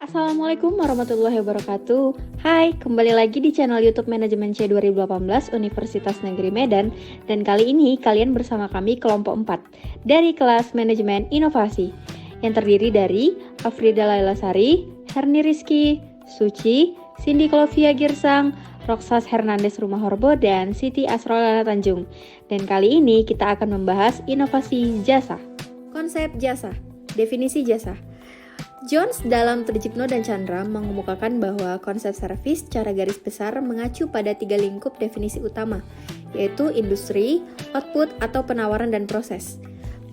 Assalamualaikum warahmatullahi wabarakatuh. Hai, kembali lagi di channel YouTube Manajemen C 2018 Universitas Negeri Medan. Dan kali ini kalian bersama kami kelompok 4 dari kelas Manajemen Inovasi yang terdiri dari Afrida Lailasari, Herni Rizky, Suci, Cindy Clovia Girsang, Roxas Hernandez Rumahorbo, dan Siti Asrolala Tanjung. Dan kali ini kita akan membahas inovasi jasa. Konsep jasa, definisi jasa. Jones dalam Trijipno dan Chandra mengemukakan bahwa konsep servis secara garis besar mengacu pada 3 lingkup definisi utama, yaitu industri, output, atau penawaran dan proses.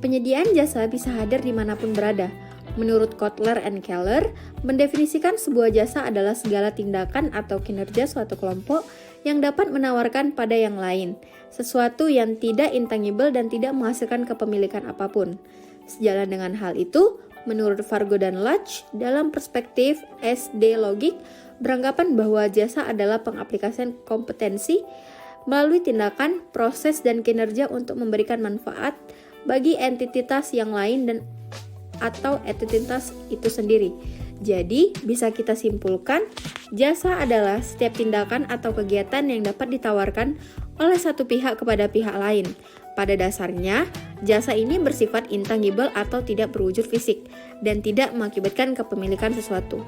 Penyediaan jasa bisa hadir dimanapun berada. Menurut Kotler and Keller, mendefinisikan sebuah jasa adalah segala tindakan atau kinerja suatu kelompok yang dapat menawarkan pada yang lain, sesuatu yang tidak intangible dan tidak menghasilkan kepemilikan apapun. Sejalan dengan hal itu, menurut Fargo dan Lodge, dalam perspektif SD logik, beranggapan bahwa jasa adalah pengaplikasian kompetensi melalui tindakan, proses, dan kinerja untuk memberikan manfaat bagi entitas yang lain dan atau entitas itu sendiri. Jadi, bisa kita simpulkan, jasa adalah setiap tindakan atau kegiatan yang dapat ditawarkan oleh satu pihak kepada pihak lain. Pada dasarnya, jasa ini bersifat intangible atau tidak berwujud fisik dan tidak mengakibatkan kepemilikan sesuatu.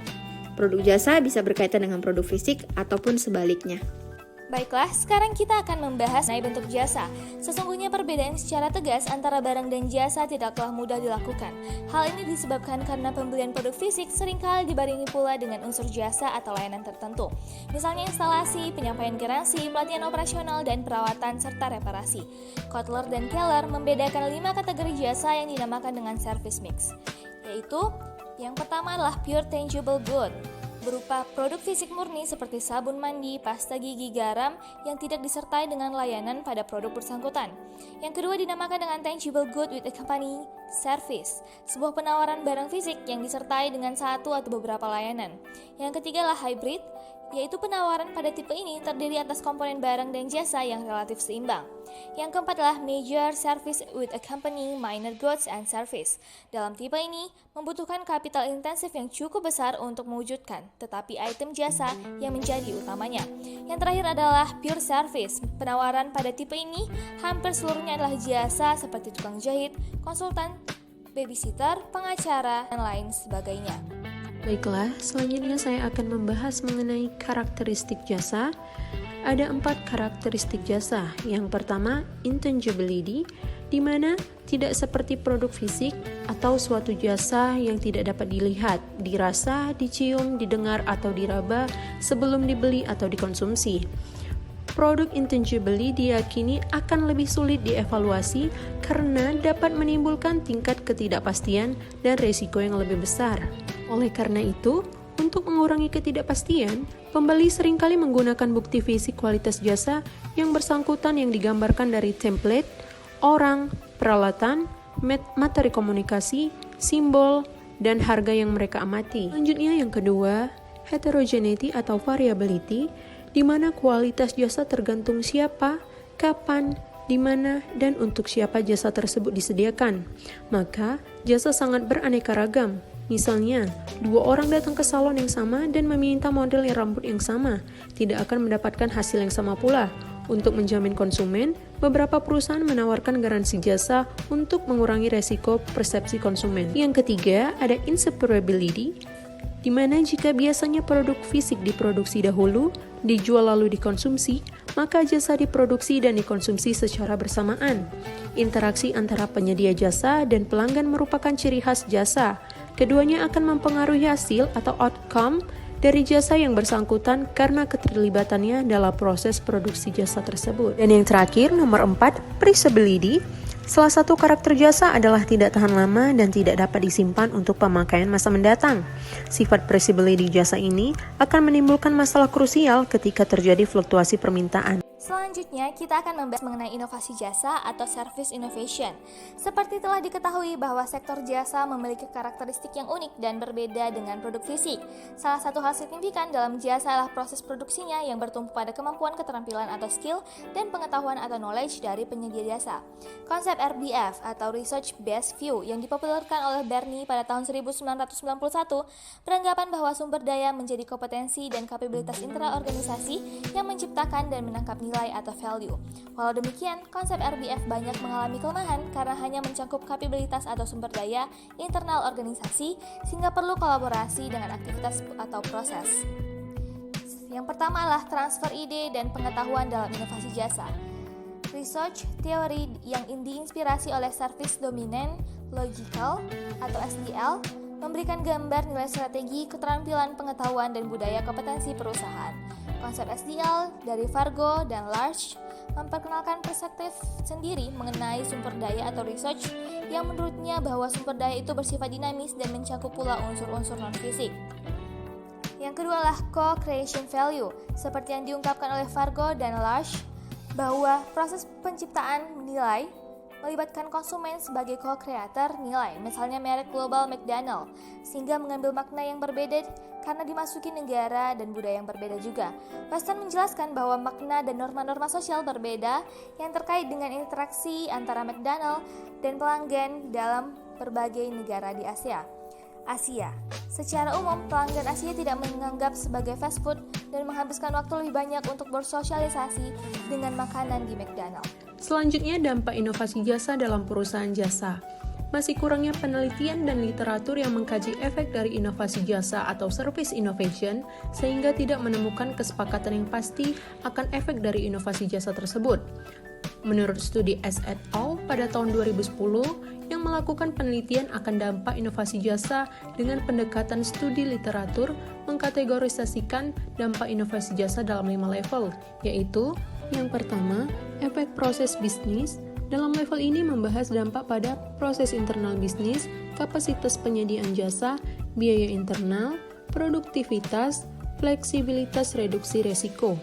Produk jasa bisa berkaitan dengan produk fisik ataupun sebaliknya. Baiklah, sekarang kita akan membahas mengenai bentuk jasa. Sesungguhnya perbedaan secara tegas antara barang dan jasa tidaklah mudah dilakukan. Hal ini disebabkan karena pembelian produk fisik seringkali dibarengi pula dengan unsur jasa atau layanan tertentu. Misalnya instalasi, penyampaian garansi, pelatihan operasional, dan perawatan serta reparasi. Kotler dan Keller membedakan 5 kategori jasa yang dinamakan dengan service mix, yaitu yang pertama adalah pure tangible good, berupa produk fisik murni seperti sabun mandi, pasta gigi, garam yang tidak disertai dengan layanan pada produk bersangkutan. Yang kedua dinamakan dengan tangible good with accompanying service, sebuah penawaran barang fisik yang disertai dengan satu atau beberapa layanan. Yang ketiga adalah hybrid, yaitu penawaran pada tipe ini terdiri atas komponen barang dan jasa yang relatif seimbang. Yang keempat adalah major service with accompanying minor goods and service. Dalam tipe ini, membutuhkan kapital intensif yang cukup besar untuk mewujudkan, tetapi item jasa yang menjadi utamanya. Yang terakhir adalah pure service. Penawaran pada tipe ini hampir seluruhnya adalah jasa seperti tukang jahit, konsultan, babysitter, pengacara, dan lain sebagainya. Baiklah, selanjutnya saya akan membahas mengenai karakteristik jasa. Ada 4 karakteristik jasa. Yang pertama, intangibility, di mana tidak seperti produk fisik atau suatu jasa yang tidak dapat dilihat, dirasa, dicium, didengar, atau diraba sebelum dibeli atau dikonsumsi. Produk intangibly diyakini akan lebih sulit dievaluasi karena dapat menimbulkan tingkat ketidakpastian dan risiko yang lebih besar. Oleh karena itu, untuk mengurangi ketidakpastian, pembeli seringkali menggunakan bukti fisik kualitas jasa yang bersangkutan yang digambarkan dari template, orang, peralatan, materi komunikasi, simbol, dan harga yang mereka amati. Selanjutnya yang kedua, heterogeneity atau variability, di mana kualitas jasa tergantung siapa, kapan, di mana, dan untuk siapa jasa tersebut disediakan. Maka, jasa sangat beraneka ragam. Misalnya, 2 orang datang ke salon yang sama dan meminta model rambut yang sama, tidak akan mendapatkan hasil yang sama pula. Untuk menjamin konsumen, beberapa perusahaan menawarkan garansi jasa untuk mengurangi resiko persepsi konsumen. Yang ketiga, ada inseparability, di mana jika biasanya produk fisik diproduksi dahulu, dijual lalu dikonsumsi, maka jasa diproduksi dan dikonsumsi secara bersamaan. Interaksi antara penyedia jasa dan pelanggan merupakan ciri khas jasa. Keduanya akan mempengaruhi hasil atau outcome dari jasa yang bersangkutan karena keterlibatannya dalam proses produksi jasa tersebut. Dan yang terakhir, nomor 4, traceability. Salah satu karakter jasa adalah tidak tahan lama dan tidak dapat disimpan untuk pemakaian masa mendatang. Sifat traceability jasa ini akan menimbulkan masalah krusial ketika terjadi fluktuasi permintaan. Selanjutnya, kita akan membahas mengenai inovasi jasa atau service innovation. Seperti telah diketahui bahwa sektor jasa memiliki karakteristik yang unik dan berbeda dengan produk fisik. Salah satu hal signifikan dalam jasa adalah proses produksinya yang bertumpu pada kemampuan, keterampilan atau skill, dan pengetahuan atau knowledge dari penyedia jasa. Konsep RBF atau Research Based View yang dipopulerkan oleh Bernie pada tahun 1991 beranggapan bahwa sumber daya menjadi kompetensi dan kapabilitas intraorganisasi yang menciptakan dan menangkap nilai atau value. Walau demikian, konsep RBF banyak mengalami kelemahan karena hanya mencangkup kapabilitas atau sumber daya internal organisasi sehingga perlu kolaborasi dengan aktivitas atau proses. Yang pertama adalah transfer ide dan pengetahuan dalam inovasi jasa. Research teori yang diinspirasi oleh Service Domain Logical atau SDL memberikan gambar nilai strategi, keterampilan, pengetahuan, dan budaya kompetensi perusahaan. Konsep SDL dari Fargo dan Large memperkenalkan perspektif sendiri mengenai sumber daya atau research yang menurutnya bahwa sumber daya itu bersifat dinamis dan mencakup pula unsur-unsur non-fisik. Yang kedua adalah co-creation value, seperti yang diungkapkan oleh Fargo dan Large, bahwa proses penciptaan nilai melibatkan konsumen sebagai co-creator nilai, misalnya merek global McDonald, sehingga mengambil makna yang berbeda karena dimasuki negara dan budaya yang berbeda juga. Weston menjelaskan bahwa makna dan norma-norma sosial berbeda yang terkait dengan interaksi antara McDonald dan pelanggan dalam berbagai negara di Asia. Secara umum, pelanggan Asia tidak menganggap sebagai fast food dan menghabiskan waktu lebih banyak untuk bersosialisasi dengan makanan di McDonald. Selanjutnya, dampak inovasi jasa dalam perusahaan jasa. Masih kurangnya penelitian dan literatur yang mengkaji efek dari inovasi jasa atau service innovation, sehingga tidak menemukan kesepakatan yang pasti akan efek dari inovasi jasa tersebut. Menurut studi S et al. Pada tahun 2010, yang melakukan penelitian akan dampak inovasi jasa dengan pendekatan studi literatur mengkategorisasikan dampak inovasi jasa dalam 5 level, yaitu yang pertama, efek proses bisnis. Dalam level ini membahas dampak pada proses internal bisnis, kapasitas penyediaan jasa, biaya internal, produktivitas, fleksibilitas reduksi resiko.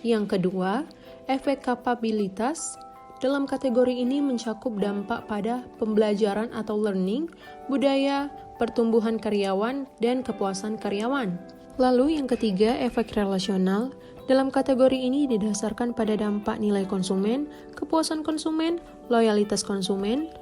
Yang kedua, efek kapabilitas. Dalam kategori ini mencakup dampak pada pembelajaran atau learning, budaya, pertumbuhan karyawan, dan kepuasan karyawan. Lalu yang ketiga, efek relasional. Dalam kategori ini didasarkan pada dampak nilai konsumen, kepuasan konsumen, loyalitas konsumen,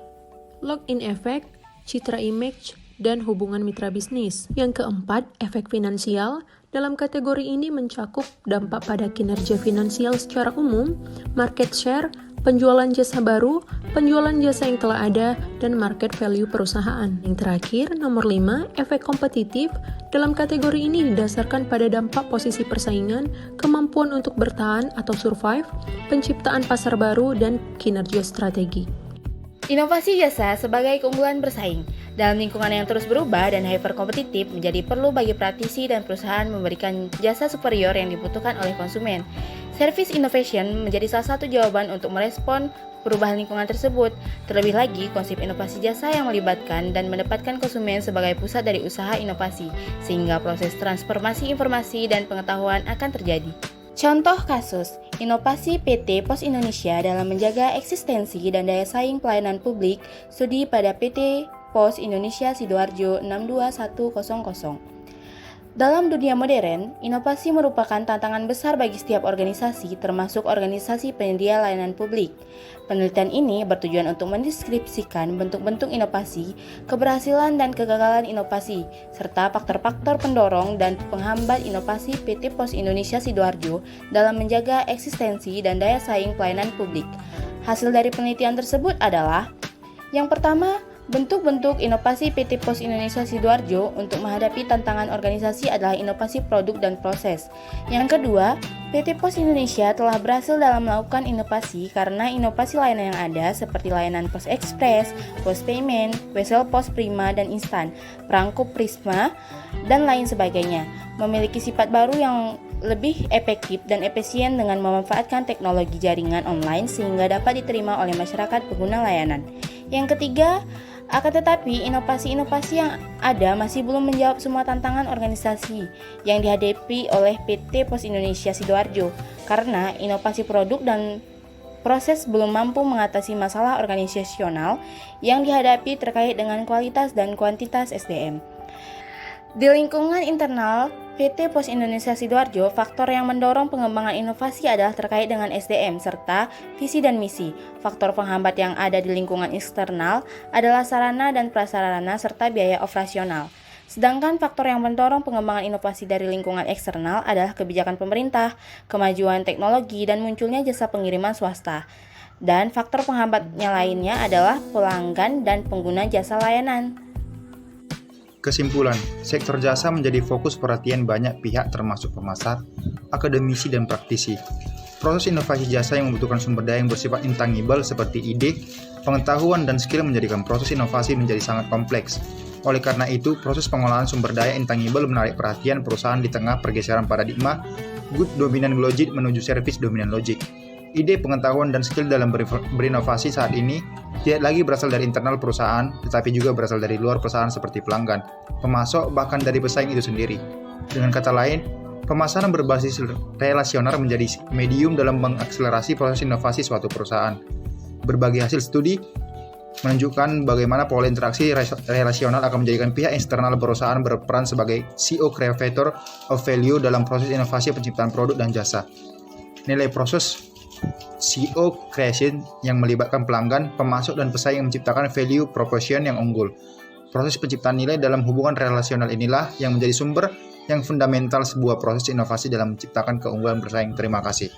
lock-in effect, citra image, dan hubungan mitra bisnis. Yang keempat, efek finansial. Dalam kategori ini mencakup dampak pada kinerja finansial secara umum, market share, penjualan jasa baru, penjualan jasa yang telah ada, dan market value perusahaan. Yang terakhir, nomor 5, efek kompetitif. Dalam kategori ini didasarkan pada dampak posisi persaingan, kemampuan untuk bertahan atau survive, penciptaan pasar baru, dan kinerja strategi. Inovasi jasa sebagai keunggulan bersaing. Dalam lingkungan yang terus berubah dan hyperkompetitif, menjadi perlu bagi praktisi dan perusahaan memberikan jasa superior yang dibutuhkan oleh konsumen. Service innovation menjadi salah satu jawaban untuk merespon perubahan lingkungan tersebut. Terlebih lagi, konsep inovasi jasa yang melibatkan dan menempatkan konsumen sebagai pusat dari usaha inovasi, sehingga proses transformasi informasi dan pengetahuan akan terjadi. Contoh kasus, inovasi PT Pos Indonesia dalam menjaga eksistensi dan daya saing pelayanan publik, studi pada PT Pos Indonesia Sidoarjo 62100. Dalam dunia modern, inovasi merupakan tantangan besar bagi setiap organisasi, termasuk organisasi penyedia layanan publik. Penelitian ini bertujuan untuk mendeskripsikan bentuk-bentuk inovasi, keberhasilan dan kegagalan inovasi, serta faktor-faktor pendorong dan penghambat inovasi PT Pos Indonesia Sidoarjo dalam menjaga eksistensi dan daya saing pelayanan publik. Hasil dari penelitian tersebut adalah: yang pertama, bentuk-bentuk inovasi PT Pos Indonesia Sidoarjo untuk menghadapi tantangan organisasi adalah inovasi produk dan proses. Yang kedua, PT Pos Indonesia telah berhasil dalam melakukan inovasi karena inovasi layanan yang ada seperti layanan pos ekspres, pos payment, wesel pos prima dan instan, perangko prisma, dan lain sebagainya, memiliki sifat baru yang lebih efektif dan efisien dengan memanfaatkan teknologi jaringan online sehingga dapat diterima oleh masyarakat pengguna layanan. Yang ketiga Akan tetapi, inovasi-inovasi yang ada masih belum menjawab semua tantangan organisasi yang dihadapi oleh PT Pos Indonesia Sidoarjo karena inovasi produk dan proses belum mampu mengatasi masalah organisasional yang dihadapi terkait dengan kualitas dan kuantitas SDM. Di lingkungan internal PT Pos Indonesia Sidoarjo, faktor yang mendorong pengembangan inovasi adalah terkait dengan SDM serta visi dan misi. Faktor penghambat yang ada di lingkungan eksternal adalah sarana dan prasarana serta biaya operasional. Sedangkan faktor yang mendorong pengembangan inovasi dari lingkungan eksternal adalah kebijakan pemerintah, kemajuan teknologi, dan munculnya jasa pengiriman swasta. Dan faktor penghambatnya lainnya adalah pelanggan dan pengguna jasa layanan. Kesimpulan, sektor jasa menjadi fokus perhatian banyak pihak termasuk pemasar, akademisi, dan praktisi. Proses inovasi jasa yang membutuhkan sumber daya yang bersifat intangible seperti ide, pengetahuan, dan skill menjadikan proses inovasi menjadi sangat kompleks. Oleh karena itu, proses pengolahan sumber daya intangible menarik perhatian perusahaan di tengah pergeseran paradigma good dominant logic menuju service dominant logic. Ide, pengetahuan, dan skill dalam berinovasi saat ini tidak lagi berasal dari internal perusahaan, tetapi juga berasal dari luar perusahaan seperti pelanggan, pemasok, bahkan dari pesaing itu sendiri. Dengan kata lain, pemasaran berbasis relasional menjadi medium dalam mengakselerasi proses inovasi suatu perusahaan. Berbagai hasil studi menunjukkan bagaimana pola interaksi relasional akan menjadikan pihak eksternal perusahaan berperan sebagai CEO creator of value dalam proses inovasi penciptaan produk dan jasa. Nilai proses CEO creation yang melibatkan pelanggan, pemasok, dan pesaing yang menciptakan value proposition yang unggul. Proses penciptaan nilai dalam hubungan relasional inilah yang menjadi sumber yang fundamental sebuah proses inovasi dalam menciptakan keunggulan bersaing. Terima kasih.